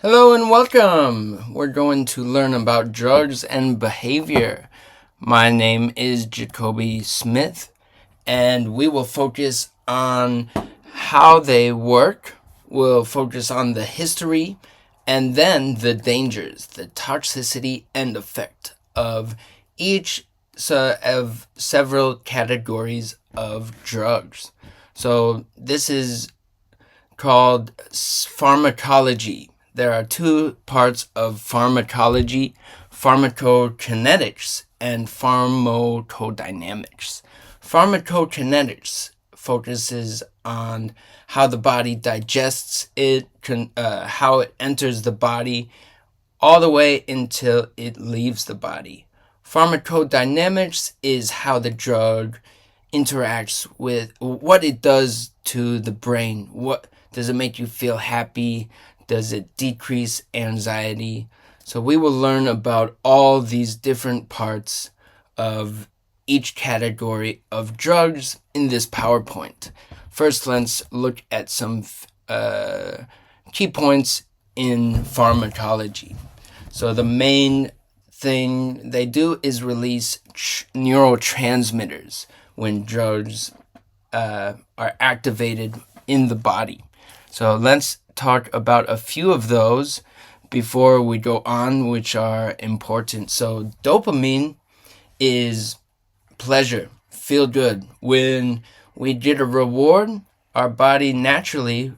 Hello and welcome. We're going to learn about drugs and behavior. My name is Jacoby Smith, and we will focus on how they work. We'll focus on the history and then the dangers, the toxicity and effect of each of several categories of drugs. So this is called pharmacology. There are two parts of pharmacology: pharmacokinetics and pharmacodynamics. Pharmacokinetics focuses on how the body digests it, how it enters the body, all the way until it leaves the body. Pharmacodynamics is how the drug interacts with what it does to the brain. What does it make you feel happy? Does it decrease anxiety? So we will learn about all these different parts of each category of drugs in this PowerPoint. First, let's look at some key points in pharmacology. So the main thing they do is release neurotransmitters when drugs are activated in the body. So let's talk about a few of those before we go on, which are important. So dopamine is pleasure, feel good. When we get a reward, our body naturally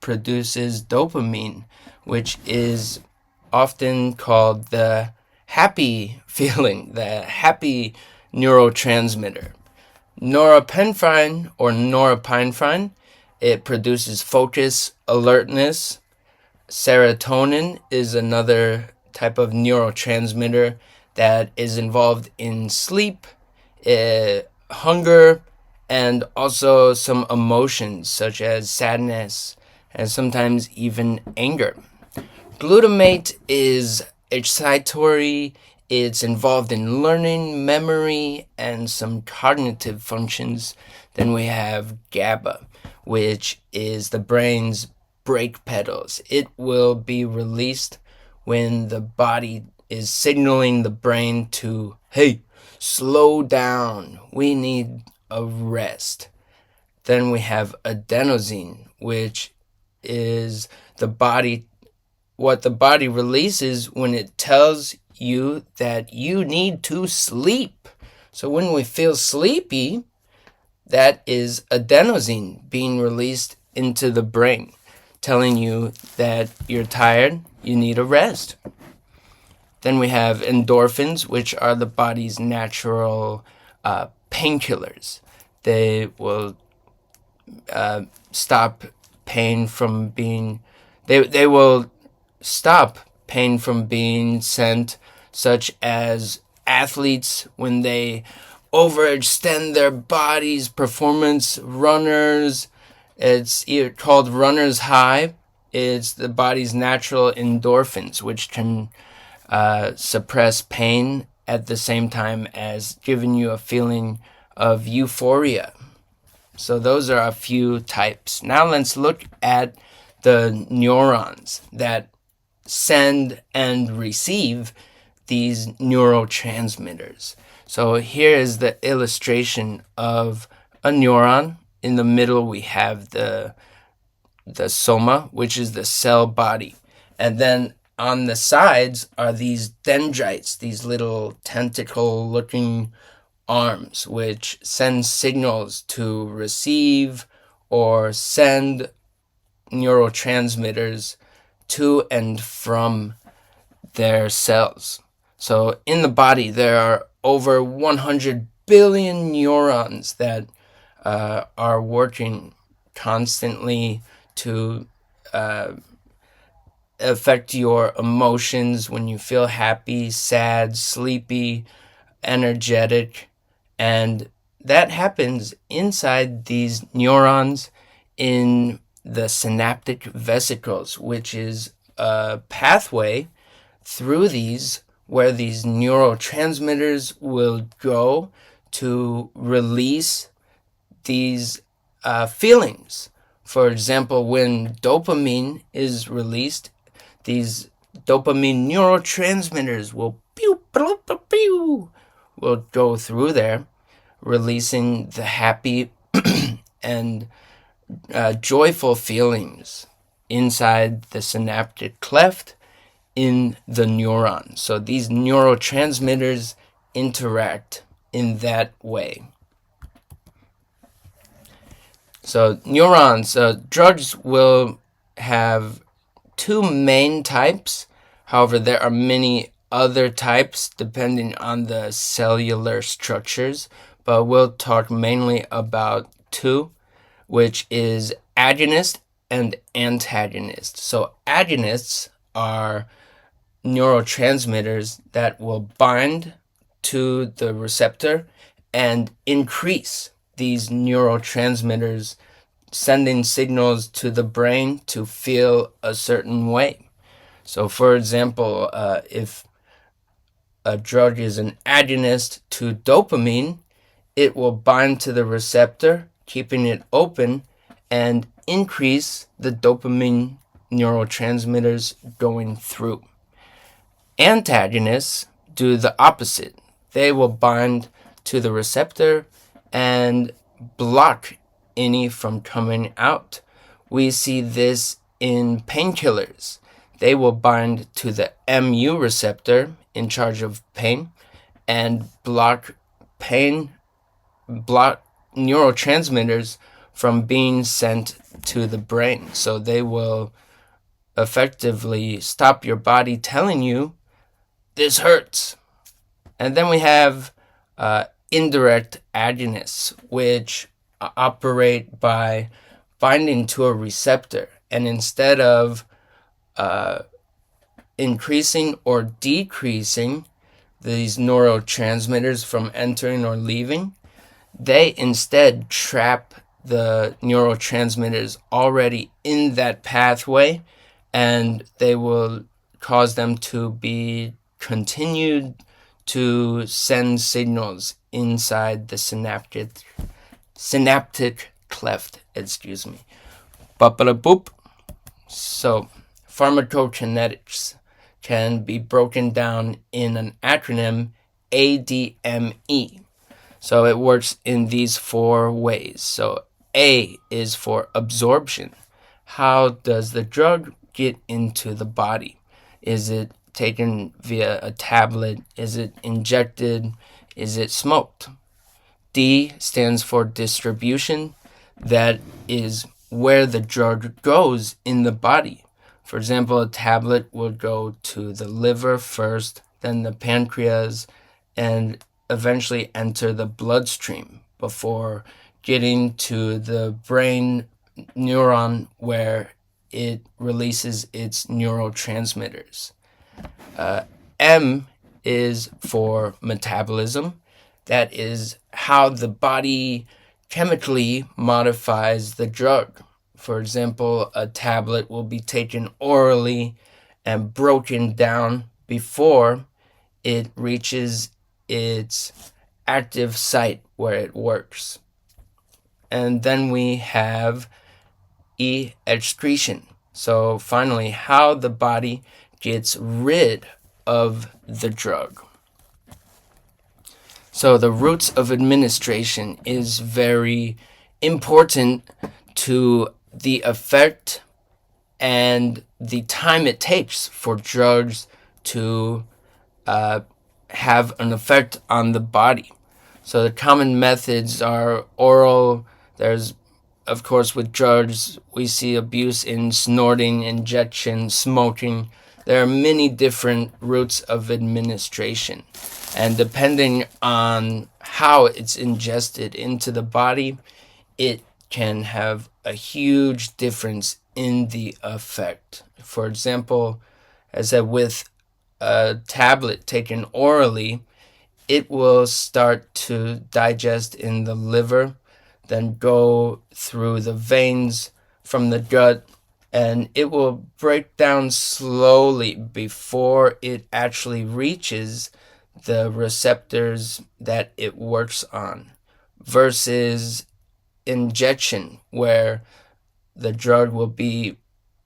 produces dopamine, which is often called the happy feeling, the happy neurotransmitter. Norepinephrine or norepinephrine, it produces focus, alertness. Serotonin is another type of neurotransmitter that is involved in sleep, hunger, and also some emotions such as sadness and sometimes even anger. Glutamate is excitatory. It's involved in learning, memory, and some cognitive functions. Then we have GABA, which is the brain's brake pedals. It will be released when the body is signaling the brain to, hey, slow down. We need a rest. Then we have adenosine, which is what the body releases when it tells you that you need to sleep. So when we feel sleepy, that is adenosine being released into the brain, telling you that you're tired, you need a rest. Then we have endorphins, which are the body's natural painkillers. They will stop pain from being, they will stop pain from being sent, such as athletes when they overextend their bodies, performance runners. It's called runner's high. It's the body's natural endorphins, which can suppress pain at the same time as giving you a feeling of euphoria. So those are a few types. Now let's look at the neurons that send and receive these neurotransmitters. So here is the illustration of a neuron. In the middle we have the soma, which is the cell body. And then on the sides are these dendrites, these little tentacle-looking arms, which send signals to receive or send neurotransmitters to and from their cells. So in the body, there are over 100 billion neurons that are working constantly to affect your emotions when you feel happy, sad, sleepy, energetic. And that happens inside these neurons in the synaptic vesicles, which is a pathway through these where these neurotransmitters will go to release these feelings. For example, when dopamine is released, these dopamine neurotransmitters will pew, pew, pew, pew, will go through there, releasing the happy and joyful feelings inside the synaptic cleft in the neuron. So these neurotransmitters interact in that way. So neurons, drugs will have two main types. However, there are many other types depending on the cellular structures, but we'll talk mainly about two, which is agonist and antagonist. So agonists are neurotransmitters that will bind to the receptor and increase these neurotransmitters, sending signals to the brain to feel a certain way. So, for example, if a drug is an agonist to dopamine, it will bind to the receptor, keeping it open, and increase the dopamine neurotransmitters going through. Antagonists do the opposite. They will bind to the receptor and block any from coming out. We see this in painkillers. They will bind to the mu receptor in charge of pain and block neurotransmitters from being sent to the brain. So they will effectively stop your body telling you, this hurts. And then we have indirect agonists, which operate by binding to a receptor. And instead of increasing or decreasing these neurotransmitters from entering or leaving, they instead trap the neurotransmitters already in that pathway, and they will cause them to be continued to send signals inside the synaptic cleft. Boop. So, pharmacokinetics can be broken down in an acronym ADME. So it works in these four ways. So A is for absorption. How does the drug get into the body? Is it taken via a tablet? Is it injected? Is it smoked? D stands for distribution. That is where the drug goes in the body. For example, a tablet will go to the liver first, then the pancreas, and eventually enter the bloodstream before getting to the brain neuron where it releases its neurotransmitters. M is for metabolism. That is how the body chemically modifies the drug. For example, a tablet will be taken orally and broken down before it reaches its active site where it works. And then we have E, excretion. So finally, how the body gets rid of the drug. So the routes of administration is very important to the effect and the time it takes for drugs to have an effect on the body. So the common methods are oral. There's, of course, with drugs, we see abuse in snorting, injection, smoking. There are many different routes of administration. And depending on how it's ingested into the body, it can have a huge difference in the effect. For example, as I said, with a tablet taken orally, it will start to digest in the liver, then go through the veins from the gut, and it will break down slowly before it actually reaches the receptors that it works on, versus injection, where the drug will be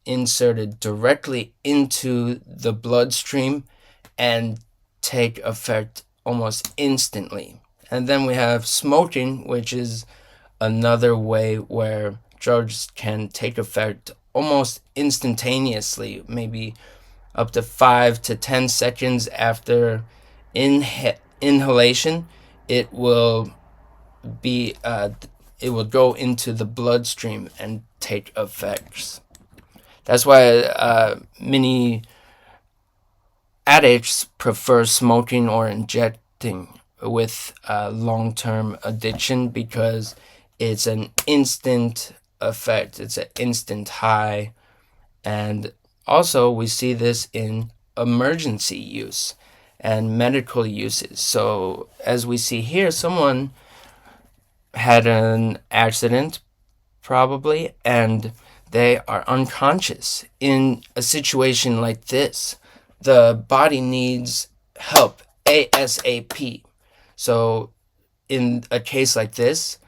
inserted directly into the bloodstream and take effect almost instantly. And then we have smoking, which is another way where drugs can take effect almost instantaneously, maybe up to 5 to 10 seconds after inhalation. It will be it will go into the bloodstream and take effects. That's why many addicts prefer smoking or injecting with long-term addiction, because it's an instant effect. It's an instant high. And also we see this in emergency use and medical uses. So as we see here, someone had an accident probably, and they are unconscious. In a situation like this, the body needs help ASAP. So in a case like this,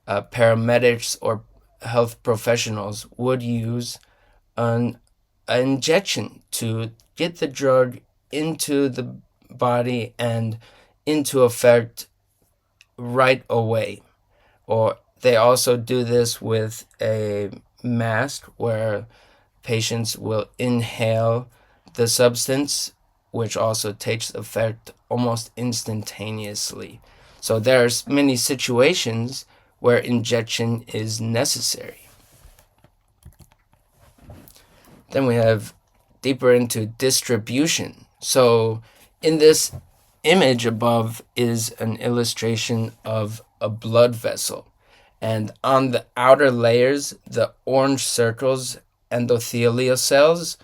paramedics or health professionals would use an injection to get the drug into the body and into effect right away. Or they also do this with a mask where patients will inhale the substance, which also takes effect almost instantaneously. So there's many situations where injection is necessary. Then we have deeper into distribution. So in this image above is an illustration of a blood vessel. And on the outer layers, the orange circles, endothelial cells,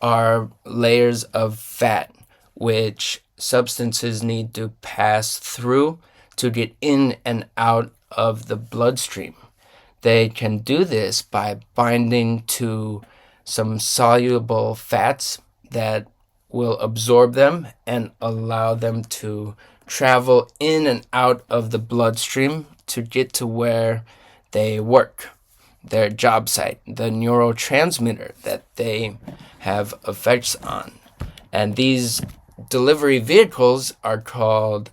are layers of fat, which substances need to pass through to get in and out of the bloodstream. They can do this by binding to some soluble fats that will absorb them and allow them to travel in and out of the bloodstream to get to where they work, their job site, the neurotransmitter that they have effects on. And these delivery vehicles are called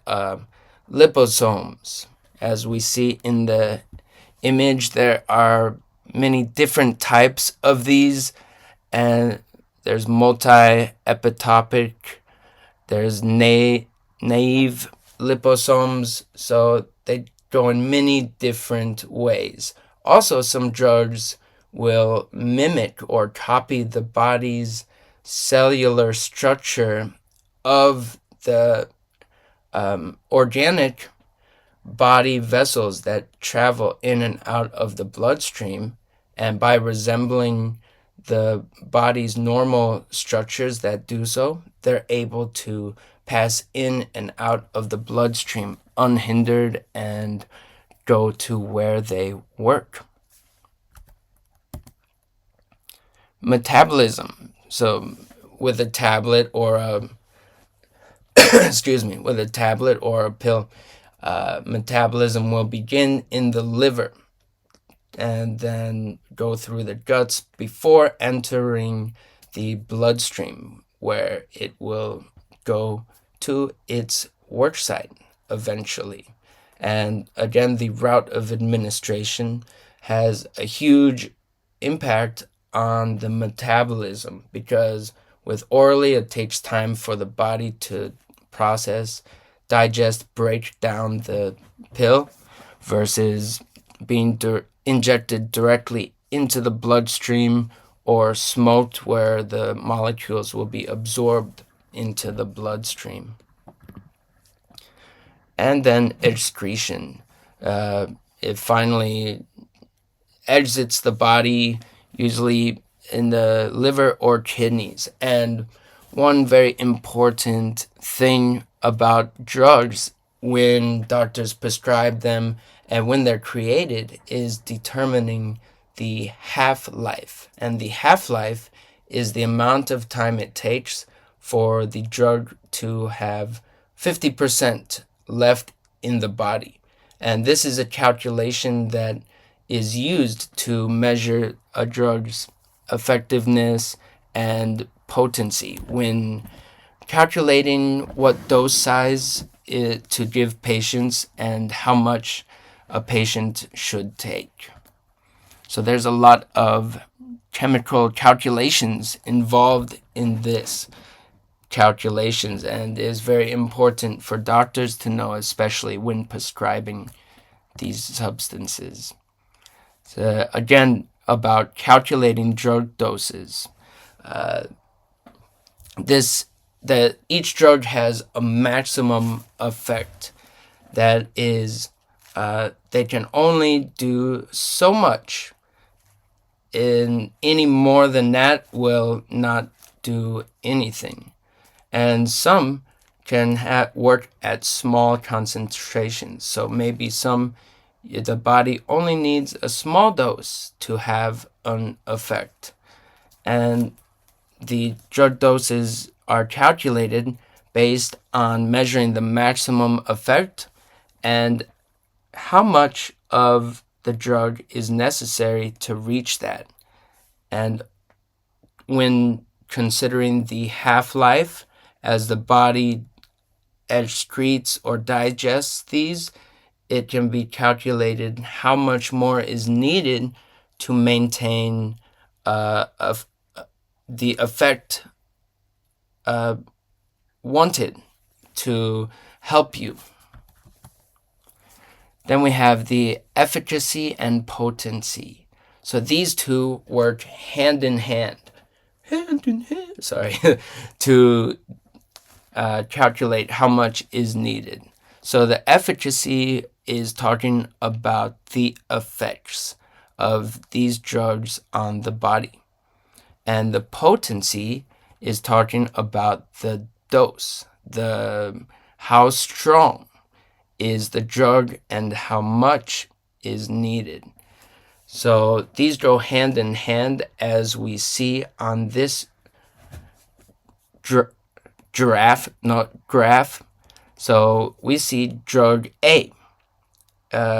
liposomes. As we see in the image, there are many different types of these, and there's multi-epitopic, there's naive liposomes, so they go in many different ways. Also, some drugs will mimic or copy the body's cellular structure of the organic body vessels that travel in and out of the bloodstream, and by resembling the body's normal structures that do so, they're able to pass in and out of the bloodstream unhindered and go to where they work. Metabolism. So with a tablet or a with a tablet or a pill, metabolism will begin in the liver and then go through the guts before entering the bloodstream, where it will go to its work site eventually. And again, the route of administration has a huge impact on the metabolism, because with orally, it takes time for the body to process, digest, break down the pill, versus being injected directly into the bloodstream or smoked, where the molecules will be absorbed into the bloodstream. And then excretion. It finally exits the body, usually in the liver or kidneys. And one very important thing about drugs when doctors prescribe them and when they're created is determining the half-life. And the half-life is the amount of time it takes for the drug to have 50% left in the body. And this is a calculation that is used to measure a drug's effectiveness, and potency when calculating what dose size to give patients and how much a patient should take. So there's a lot of chemical calculations involved in this calculations, and is very important for doctors to know, especially when prescribing these substances. So again, about calculating drug doses. Each drug has a maximum effect that is they can only do so much, and any more than that will not do anything. And some can work at small concentrations. So maybe the body only needs a small dose to have an effect. And the drug doses are calculated based on measuring the maximum effect and how much of the drug is necessary to reach that. And when considering the half-life as the body excretes or digests these, it can be calculated how much more is needed to maintain the effect wanted to help you. Then we have the efficacy and potency. So these two work hand in hand, to calculate how much is needed. So the efficacy is talking about the effects of these drugs on the body. And the potency is talking about the dose, how strong is the drug and how much is needed. So these go hand in hand, as we see on this graph. So we see drug A.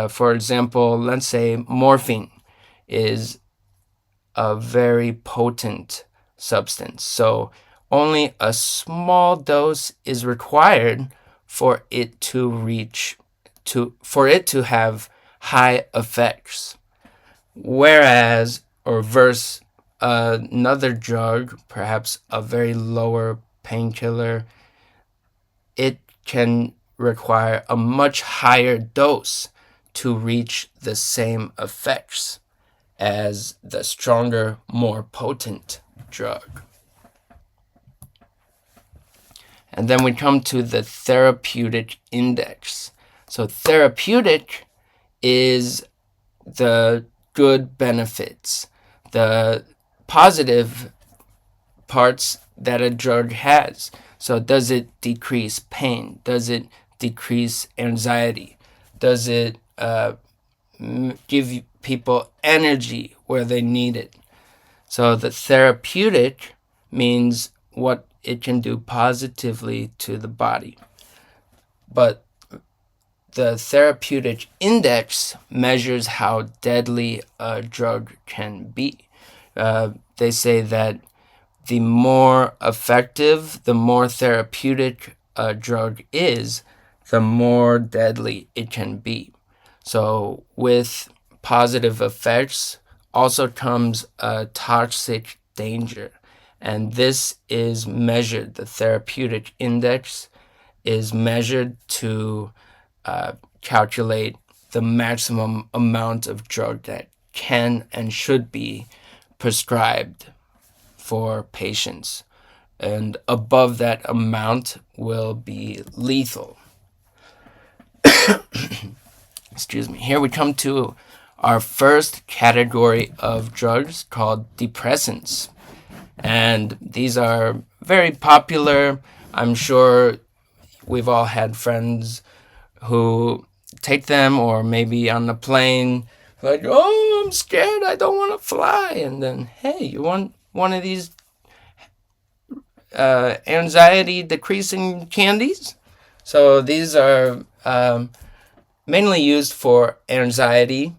For example, let's say morphine is a very potent substance. So only a small dose is required for it to have high effects. Whereas, versus another drug, perhaps a very lower painkiller, it can require a much higher dose to reach the same effects as the stronger, more potent drug. And then we come to the therapeutic index. So therapeutic is the good benefits, the positive parts that a drug has. So does it decrease pain? Does it decrease anxiety? Does it give people energy where they need it? So the therapeutic means what it can do positively to the body. But the therapeutic index measures how deadly a drug can be. They say that the more effective, the more therapeutic a drug is, the more deadly it can be. So with positive effects also comes a toxic danger. And this is measured, the therapeutic index is measured to calculate the maximum amount of drug that can and should be prescribed for patients. And above that amount will be lethal. Excuse me. Here we come to our first category of drugs called depressants. And these are very popular. I'm sure we've all had friends who take them, or maybe on the plane, like, oh, I'm scared, I don't want to fly. And then, hey, you want one of these anxiety decreasing candies? So these are mainly used for anxiety.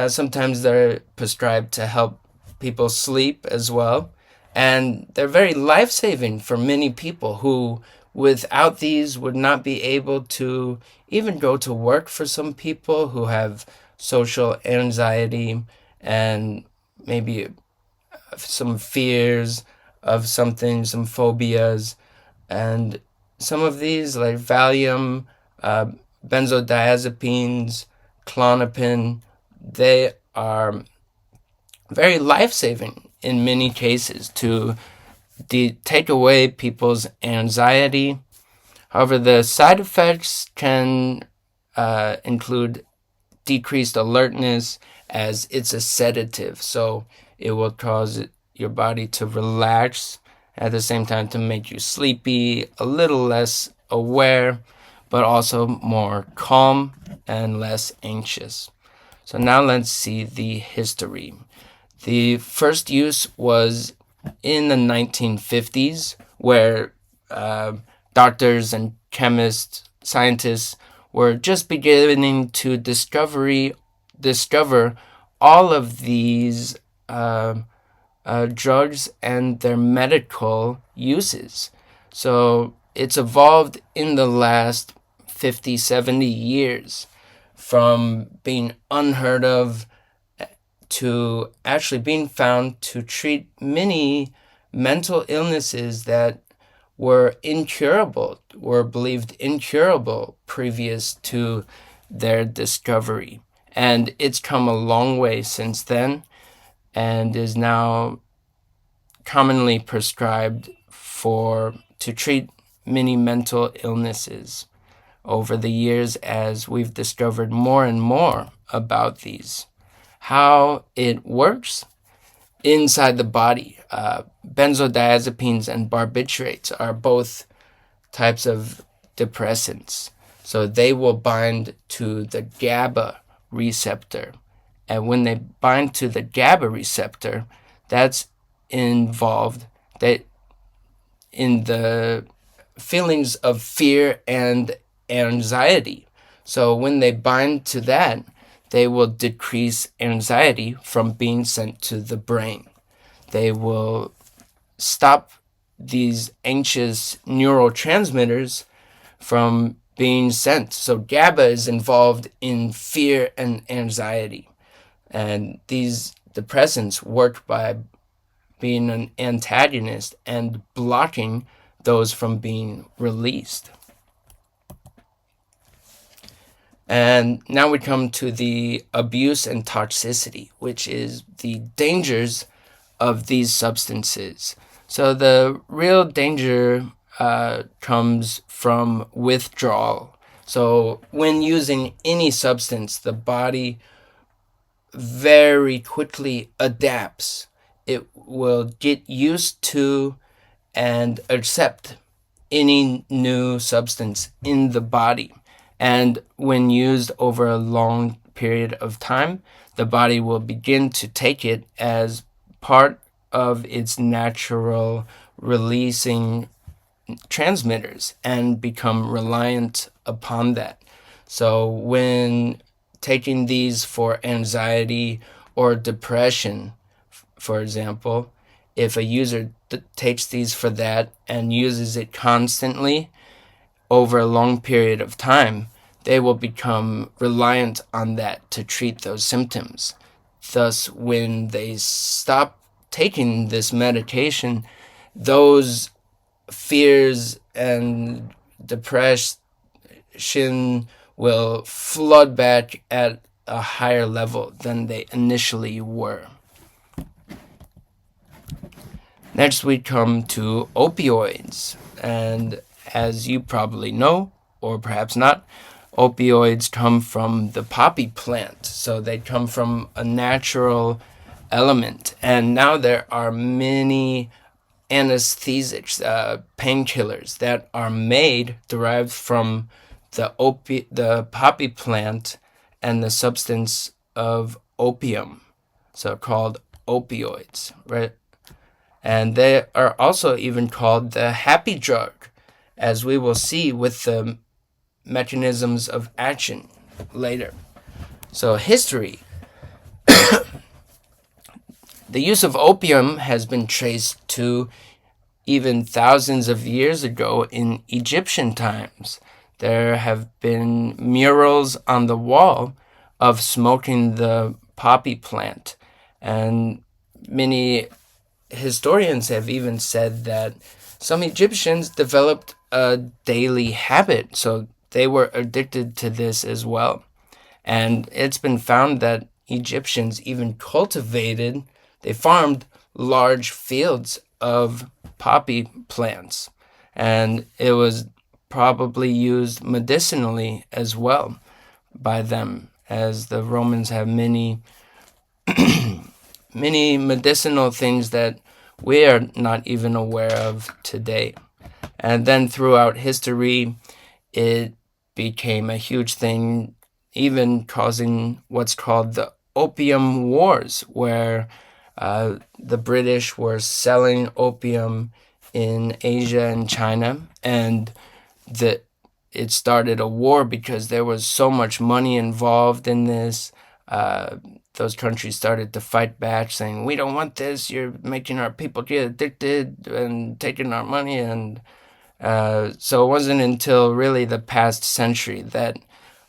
Sometimes they're prescribed to help people sleep as well. And they're very life-saving for many people who, without these, would not be able to even go to work. For some people who have social anxiety and maybe some fears of something, some phobias. And some of these, like Valium, uh, benzodiazepines, Klonopin, they are very life-saving in many cases to take away people's anxiety. However, the side effects can include decreased alertness, as it's a sedative, so it will cause your body to relax, at the same time to make you sleepy, a little less aware, but also more calm and less anxious. So now let's see the history. The first use was in the 1950s, where doctors and chemists, scientists were just beginning to discover all of these drugs and their medical uses. So it's evolved in the last 50, 70 years from being unheard of to actually being found to treat many mental illnesses that were incurable, were believed incurable previous to their discovery. And it's come a long way since then and is now commonly prescribed to treat many mental illnesses over the years, as we've discovered more and more about these. How it works inside the body. Benzodiazepines and barbiturates are both types of depressants. So they will bind to the GABA receptor. And when they bind to the GABA receptor, that's involved in the feelings of fear and anxiety. So when they bind to that, they will decrease anxiety from being sent to the brain. They will stop these anxious neurotransmitters from being sent. So GABA is involved in fear and anxiety. And these depressants work by being an antagonist and blocking those from being released. And now we come to the abuse and toxicity, which is the dangers of these substances. So the real danger comes from withdrawal. So when using any substance, the body very quickly adapts. It will get used to and accept any new substance in the body. And when used over a long period of time, the body will begin to take it as part of its natural releasing transmitters and become reliant upon that. So when taking these for anxiety or depression, for example, if a user takes these for that and uses it constantly over a long period of time, they will become reliant on that to treat those symptoms. Thus, when they stop taking this medication, those fears and depression will flood back at a higher level than they initially were. Next, we come to opioids. And as you probably know, or perhaps not, opioids come from the poppy plant. So they come from a natural element. And now there are many anesthesics, painkillers that are derived from the poppy plant and the substance of opium, so called opioids, right? And they are also even called the happy drug, as we will see with the mechanisms of action later. So history. The use of opium has been traced to even thousands of years ago in Egyptian times. There have been murals on the wall of smoking the poppy plant, and many historians have even said that some Egyptians developed a daily habit, so they were addicted to this as well. And it's been found that Egyptians even they farmed large fields of poppy plants. And it was probably used medicinally as well by them, as the Romans have many, many medicinal things that we are not even aware of today. And then throughout history, it became a huge thing, even causing what's called the Opium Wars, where the British were selling opium in Asia and China, and it started a war because there was so much money involved in this. Those countries started to fight back, saying, "We don't want this. You're making our people get addicted and taking our money." And so it wasn't until really the past century that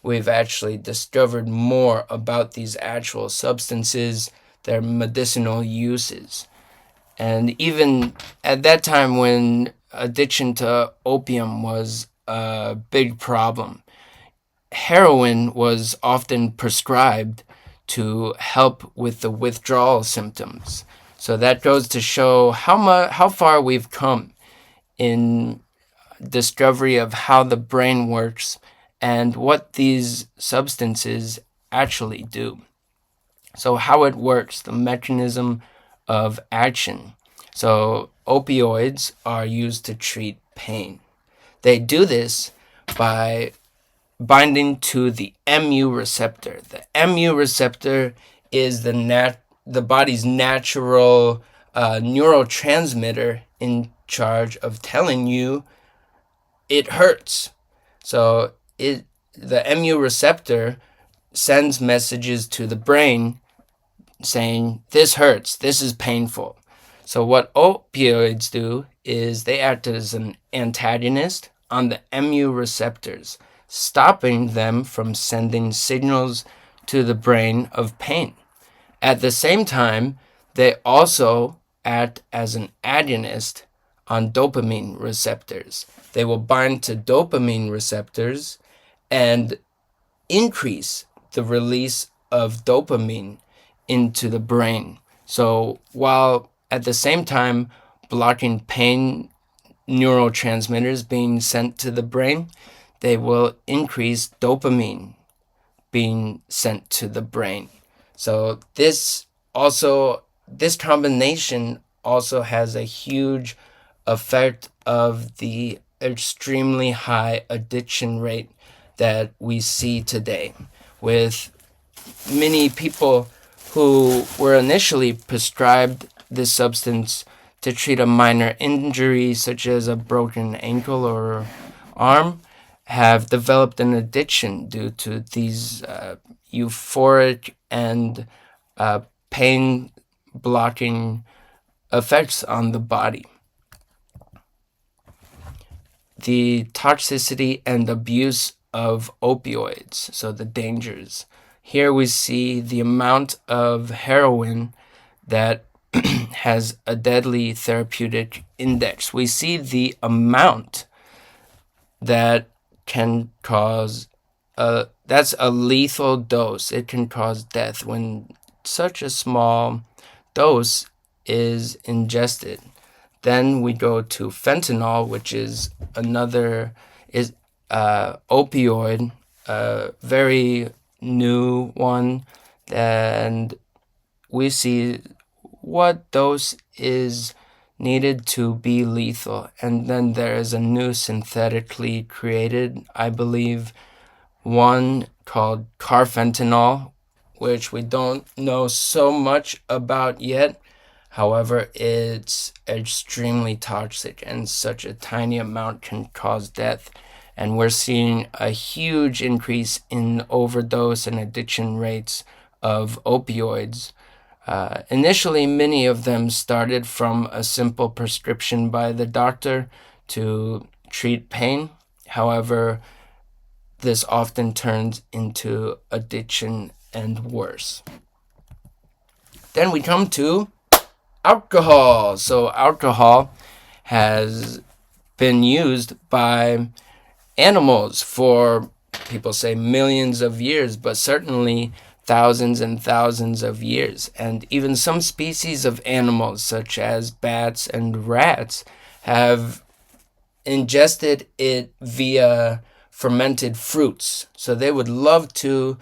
we've actually discovered more about these actual substances, their medicinal uses. And even at that time, when addiction to opium was a big problem, heroin was often prescribed to help with the withdrawal symptoms. So that goes to show how far we've come in discovery of how the brain works and what these substances actually do. So how it works, the mechanism of action. So opioids are used to treat pain. They do this by binding to the mu receptor. The mu receptor is the body's natural neurotransmitter in charge of telling you it hurts. So the mu receptor sends messages to the brain saying, this hurts, this is painful. So what opioids do is they act as an antagonist on the mu receptors, stopping them from sending signals to the brain of pain. At the same time, they also act as an agonist on dopamine receptors. They will bind to dopamine receptors and increase the release of dopamine into the brain. So while at the same time blocking pain neurotransmitters being sent to the brain, they will increase dopamine being sent to the brain. So this combination also has a huge effect of the extremely high addiction rate that we see today, with many people who were initially prescribed this substance to treat a minor injury such as a broken ankle or arm have developed an addiction due to these euphoric and pain blocking effects on the body. The toxicity and abuse of opioids, so the dangers. Here we see the amount of heroin that has a deadly therapeutic index. We see the amount that can cause that's a lethal dose. It can cause death when such a small dose is ingested. Then we go to fentanyl, which is another opioid, a very new one, and we see what dose is needed to be lethal. And then there is a new synthetically created, I believe, one called carfentanil, which we don't know so much about yet. However, it's extremely toxic, and such a tiny amount can cause death. And we're seeing a huge increase in overdose and addiction rates of opioids Initially, many of them started from a simple prescription by the doctor to treat pain. However, this often turns into addiction and worse. Then we come to alcohol. So alcohol has been used by animals for, people say, millions of years, but certainly thousands and thousands of years. And even some species of animals, such as bats and rats, have ingested it via fermented fruits. So they would love to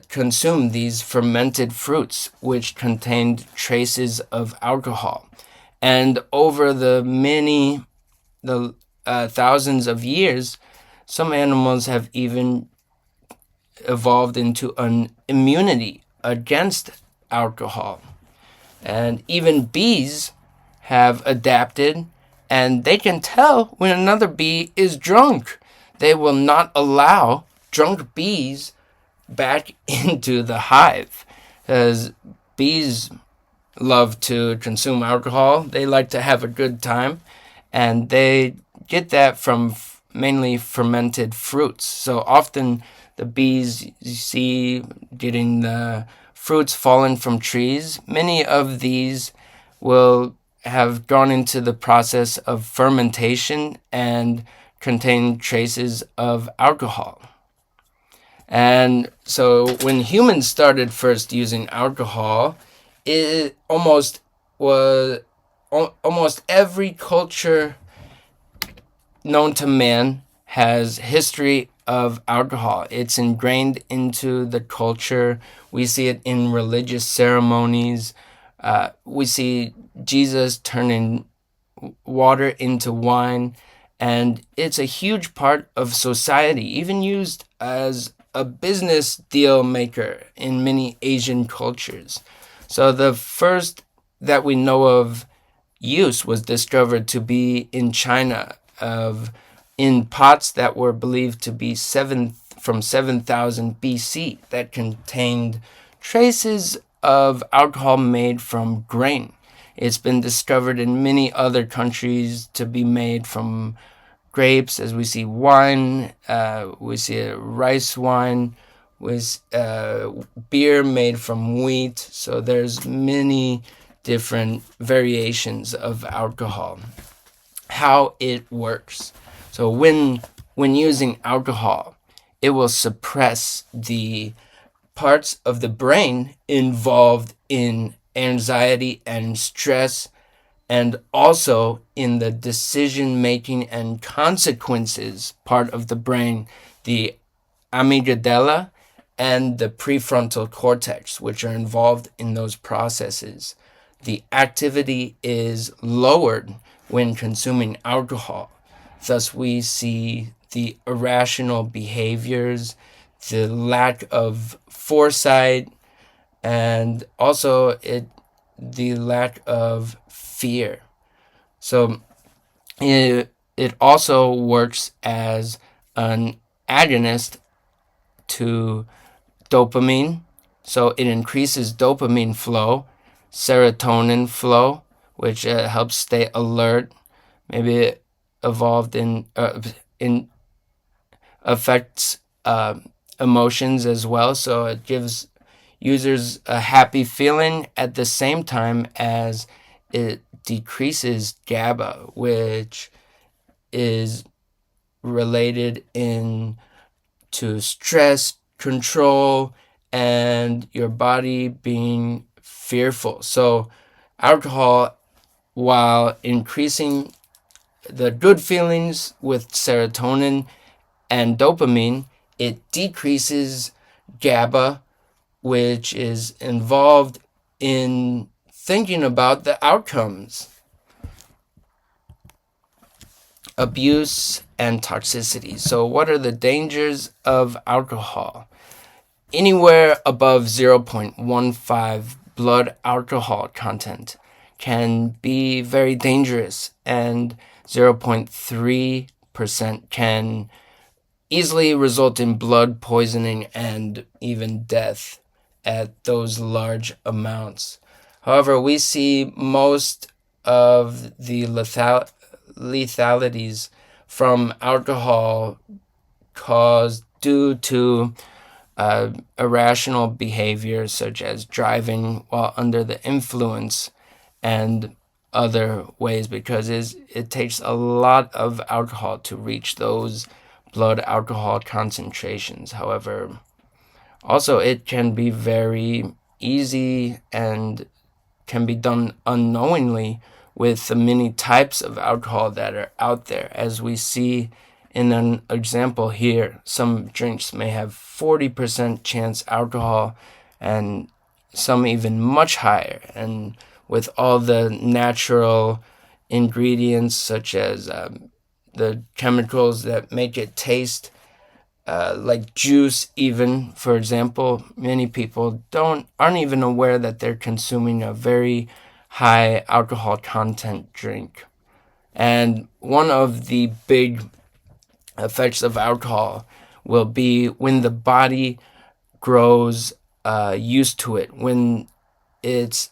consume these fermented fruits, which contained traces of alcohol. And over the thousands of years, some animals have even evolved into an immunity against alcohol. And even bees have adapted, and they can tell when another bee is drunk. They will not allow drunk bees back into the hive, because bees love to consume alcohol. They like to have a good time, and they get that from mainly fermented fruits. So often the bees you see getting the fruits fallen from trees. Many of these will have gone into the process of fermentation and contain traces of alcohol. And so when humans started first using alcohol, it almost every culture known to man has history of alcohol. It's ingrained into the culture. We see it in religious ceremonies. We see Jesus turning water into wine, and it's a huge part of society, even used as a business deal maker in many Asian cultures. So the first that we know of use was discovered to be in China, in pots that were believed to be from 7,000 BC that contained traces of alcohol made from grain. It's been discovered in many other countries to be made from grapes, as we see wine, we see rice wine, with beer made from wheat. So there's many different variations of alcohol. How it works. So when using alcohol, it will suppress the parts of the brain involved in anxiety and stress, and also in the decision-making and consequences part of the brain, the amygdala and the prefrontal cortex, which are involved in those processes. The activity is lowered when consuming alcohol. Thus, we see the irrational behaviors, the lack of foresight, and also the lack of fear. So it also works as an agonist to dopamine. So it increases dopamine flow, serotonin flow, which helps stay alert. Maybe it evolved in affects emotions as well. So it gives users a happy feeling at the same time as it decreases GABA, which is related to stress control and your body being fearful. So alcohol, while increasing the good feelings with serotonin and dopamine, it decreases GABA, which is involved in thinking about the outcomes. Abuse and toxicity. So what are the dangers of alcohol? Anywhere above 0.15 blood alcohol content can be very dangerous, and 0.3% can easily result in blood poisoning and even death. at those large amounts. However, we see most of the lethalities from alcohol caused due to irrational behavior such as driving while under the influence and other ways, because it takes a lot of alcohol to reach those blood alcohol concentrations. However, also it can be very easy and can be done unknowingly with the many types of alcohol that are out there. As we see in an example here, some drinks may have 40% chance alcohol and some even much higher. And with all the natural ingredients such as the chemicals that make it taste like juice, even, for example, many people aren't even aware that they're consuming a very high alcohol content drink. And one of the big effects of alcohol will be when the body grows used to it, when it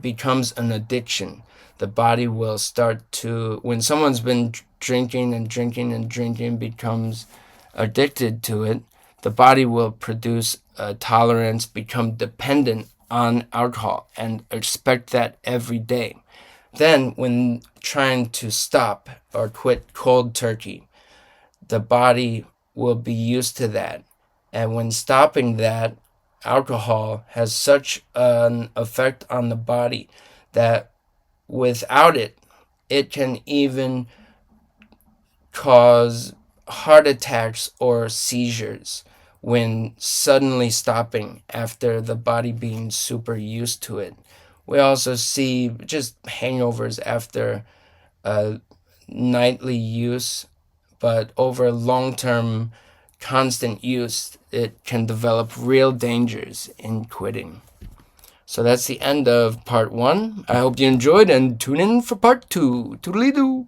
becomes an addiction. The body will start to, when someone's been drinking and drinking and drinking, becomes addicted to it, the body will produce a tolerance, become dependent on alcohol, and expect that every day. Then, when trying to stop or quit cold turkey, the body will be used to that. And when stopping that, alcohol has such an effect on the body that without it, it can even cause heart attacks or seizures when suddenly stopping after the body being super used to it. We also see just hangovers after nightly use, but over long-term constant use, it can develop real dangers in quitting. So that's the end of part 1. I hope you enjoyed, and tune in for part 2. Toodly-doo!